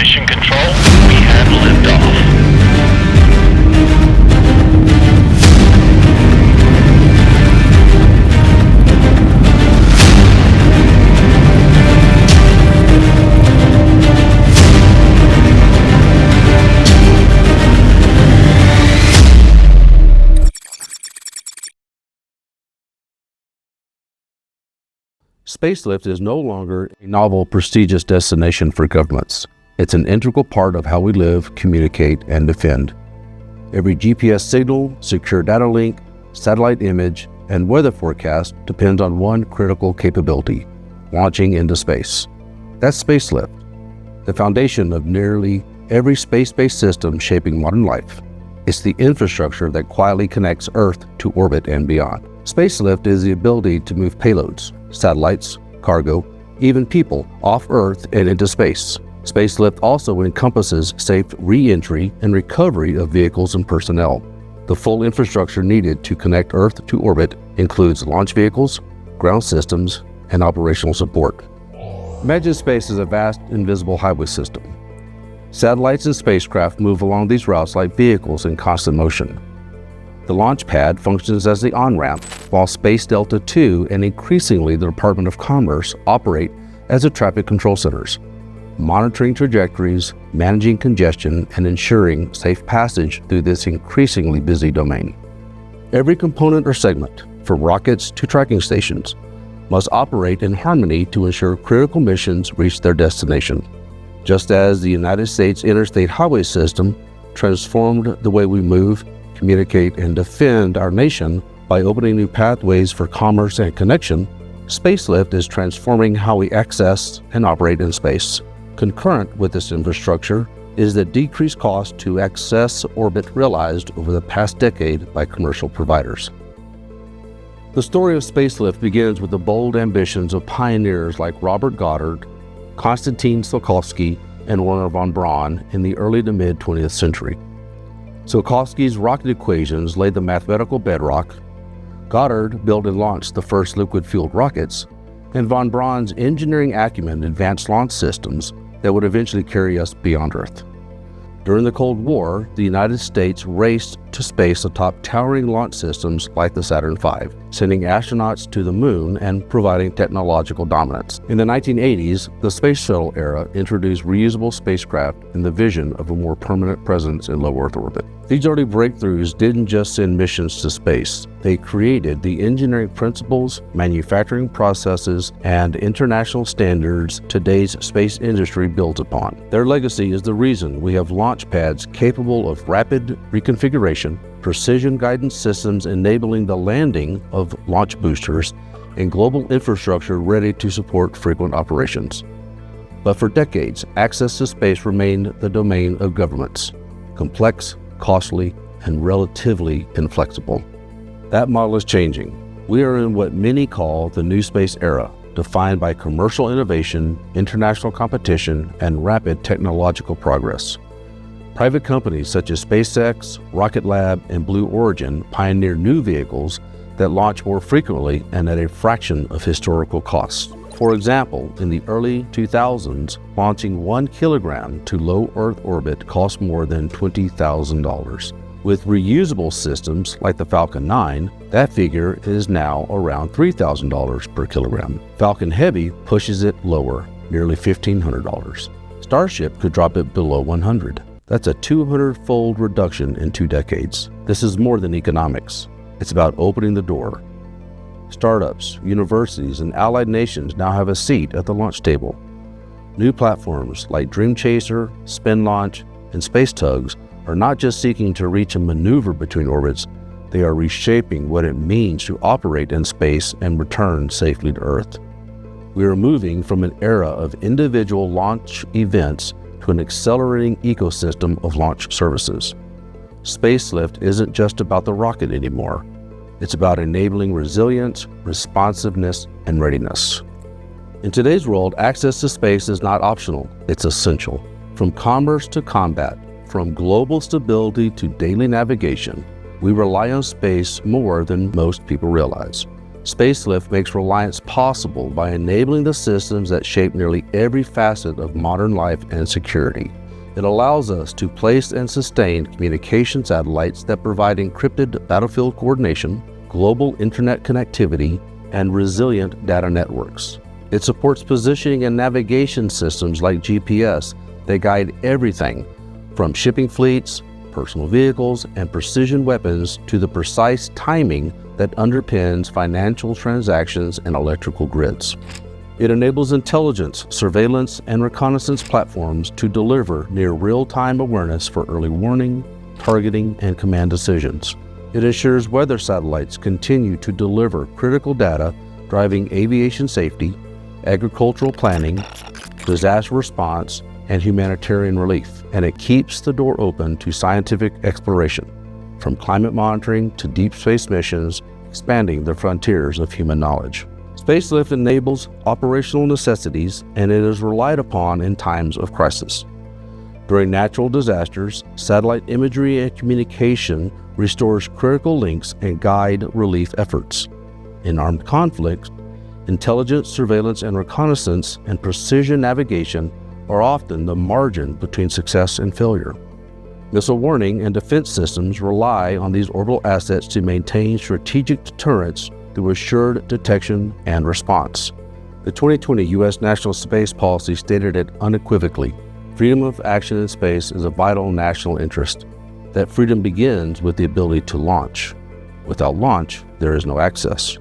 Mission Control, we have liftoff. Spacelift is no longer a novel, prestigious destination for governments. It's an integral part of how we live, communicate, and defend. Every GPS signal, secure data link, satellite image, and weather forecast depends on one critical capability: launching into space. That's Spacelift, the foundation of nearly every space-based system shaping modern life. It's the infrastructure that quietly connects Earth to orbit and beyond. Spacelift is the ability to move payloads, satellites, cargo, even people off Earth and into space. Spacelift also encompasses safe re-entry and recovery of vehicles and personnel. The full infrastructure needed to connect Earth to orbit includes launch vehicles, ground systems, and operational support. Imagine space as a vast, invisible highway system. Satellites and spacecraft move along these routes like vehicles in constant motion. The launch pad functions as the on-ramp, while Space Delta II and increasingly the Department of Commerce operate as the traffic control centers, monitoring trajectories, managing congestion, and ensuring safe passage through this increasingly busy domain. Every component or segment, from rockets to tracking stations, must operate in harmony to ensure critical missions reach their destination. Just as the United States interstate highway system transformed the way we move, communicate, and defend our nation by opening new pathways for commerce and connection, Spacelift is transforming how we access and operate in space. Concurrent with this infrastructure is the decreased cost to access orbit realized over the past decade by commercial providers. The story of Spacelift begins with the bold ambitions of pioneers like Robert Goddard, Konstantin Tsiolkovsky, and Wernher von Braun in the early to mid-20th century. Tsiolkovsky's rocket equations laid the mathematical bedrock, Goddard built and launched the first liquid-fueled rockets, and von Braun's engineering acumen advanced launch systems that would eventually carry us beyond Earth. During the Cold War, the United States raced to space atop towering launch systems like the Saturn V, sending astronauts to the moon and providing technological dominance. In the 1980s, the space shuttle era introduced reusable spacecraft and the vision of a more permanent presence in low Earth orbit. These early breakthroughs didn't just send missions to space. They created the engineering principles, manufacturing processes, and international standards today's space industry builds upon. Their legacy is the reason we have launch pads capable of rapid reconfiguration, precision guidance systems enabling the landing of launch boosters, and global infrastructure ready to support frequent operations. But for decades, access to space remained the domain of governments, complex, costly, and relatively inflexible. That model is changing. We are in what many call the new space era, defined by commercial innovation, international competition, and rapid technological progress. Private companies such as SpaceX, Rocket Lab, and Blue Origin pioneer new vehicles that launch more frequently and at a fraction of historical costs. For example, in the early 2000s, launching 1 kilogram to low Earth orbit cost more than $20,000. With reusable systems like the Falcon 9, that figure is now around $3,000 per kilogram. Falcon Heavy pushes it lower, nearly $1,500. Starship could drop it below $100. That's a 200-fold reduction in 2 decades. This is more than economics. It's about opening the door. Startups, universities, and allied nations now have a seat at the launch table. New platforms like Dream Chaser, Spin Launch, and Space Tugs are not just seeking to reach and maneuver between orbits, they are reshaping what it means to operate in space and return safely to Earth. We are moving from an era of individual launch events to an accelerating ecosystem of launch services. Spacelift isn't just about the rocket anymore. It's about enabling resilience, responsiveness, and readiness. In today's world, access to space is not optional, it's essential. From commerce to combat, from global stability to daily navigation, we rely on space more than most people realize. Spacelift makes reliance possible by enabling the systems that shape nearly every facet of modern life and security. It allows us to place and sustain communication satellites that provide encrypted battlefield coordination, global internet connectivity, and resilient data networks. It supports positioning and navigation systems like GPS that guide everything from shipping fleets, personal vehicles, and precision weapons to the precise timing that underpins financial transactions and electrical grids. It enables intelligence, surveillance, and reconnaissance platforms to deliver near real-time awareness for early warning, targeting, and command decisions. It ensures weather satellites continue to deliver critical data driving aviation safety, agricultural planning, disaster response, and humanitarian relief, and it keeps the door open to scientific exploration, from climate monitoring to deep space missions, expanding the frontiers of human knowledge. Spacelift enables operational necessities, and it is relied upon in times of crisis. During natural disasters, satellite imagery and communication restores critical links and guide relief efforts. In armed conflicts, intelligence, surveillance, and reconnaissance and precision navigation are often the margin between success and failure. Missile warning and defense systems rely on these orbital assets to maintain strategic deterrence through assured detection and response. The 2020 U.S. National Space Policy stated it unequivocally: freedom of action in space is a vital national interest. That freedom begins with the ability to launch. Without launch, there is no access.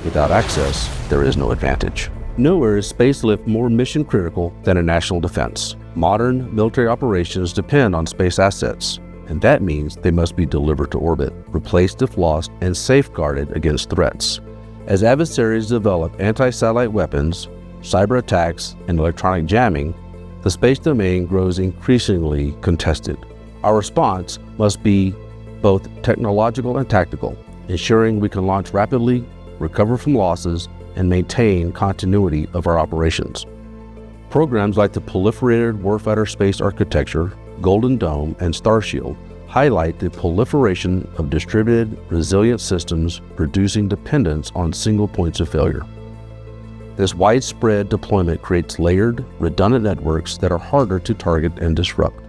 Without access, there is no advantage. Nowhere is Spacelift more mission-critical than in national defense. Modern military operations depend on space assets, and that means they must be delivered to orbit, replaced if lost, and safeguarded against threats. As adversaries develop anti-satellite weapons, cyber attacks, and electronic jamming, the space domain grows increasingly contested. Our response must be both technological and tactical, ensuring we can launch rapidly, recover from losses, and maintain continuity of our operations. Programs like the Proliferated Warfighter Space Architecture, Golden Dome, and Starshield highlight the proliferation of distributed, resilient systems reducing dependence on single points of failure. This widespread deployment creates layered, redundant networks that are harder to target and disrupt.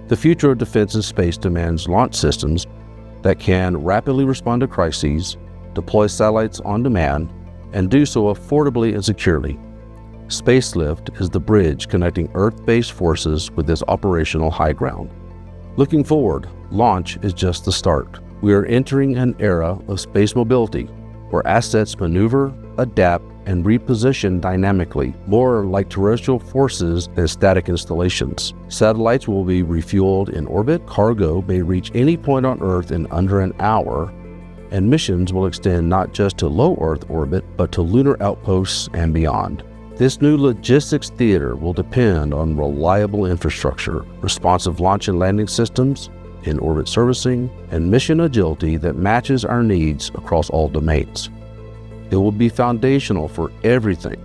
The future of defense in space demands launch systems that can rapidly respond to crises, deploy satellites on demand, and do so affordably and securely. Spacelift is the bridge connecting Earth-based forces with this operational high ground. Looking forward, launch is just the start. We are entering an era of space mobility, where assets maneuver, adapt, and reposition dynamically, more like terrestrial forces than static installations. Satellites will be refueled in orbit, cargo may reach any point on Earth in under an hour, and missions will extend not just to low Earth orbit, but to lunar outposts and beyond. This new logistics theater will depend on reliable infrastructure, responsive launch and landing systems, in-orbit servicing, and mission agility that matches our needs across all domains. It will be foundational for everything,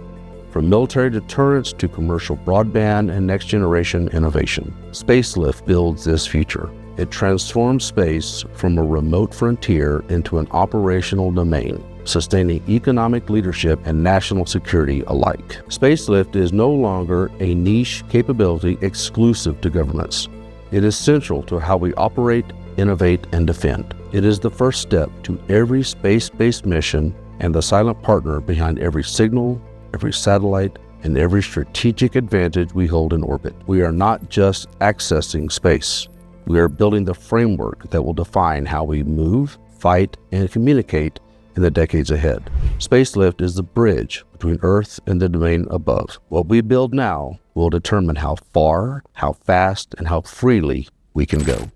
from military deterrence to commercial broadband and next-generation innovation. Spacelift builds this future. It transforms space from a remote frontier into an operational domain, sustaining economic leadership and national security alike. Spacelift is no longer a niche capability exclusive to governments. It is central to how we operate, innovate, and defend. It is the first step to every space-based mission and the silent partner behind every signal, every satellite, and every strategic advantage we hold in orbit. We are not just accessing space. We are building the framework that will define how we move, fight, and communicate in the decades ahead. Spacelift is the bridge between Earth and the domain above. What we build now will determine how far, how fast, and how freely we can go.